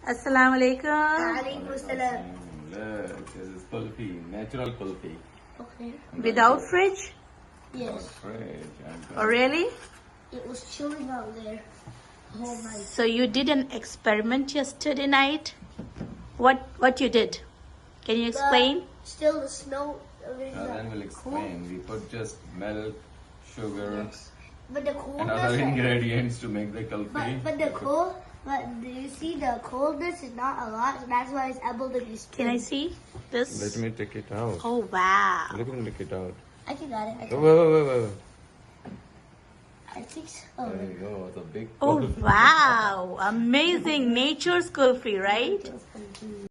Assalamu alaikum. Alaikum salam. Look, this is kulfi, natural kulfi. Okay. Without fridge? Yes. Oh, really? It was chilling out there the whole night. So you did an experiment yesterday night? What you did? Can you explain? But still the snow. Then we'll explain. We put just milk, sugar, Yes. But the and coolness. other ingredients to make the kulfi. But do you see the coldness is not a lot, so that's why it's able to be Can I steamed. see this? Let me take it out. Oh wow. Let me take it out. I think got it. Oh, wait. I think so. There you go. It's a big Oh kulfi. wow. Amazing. Nature's kulfi, right?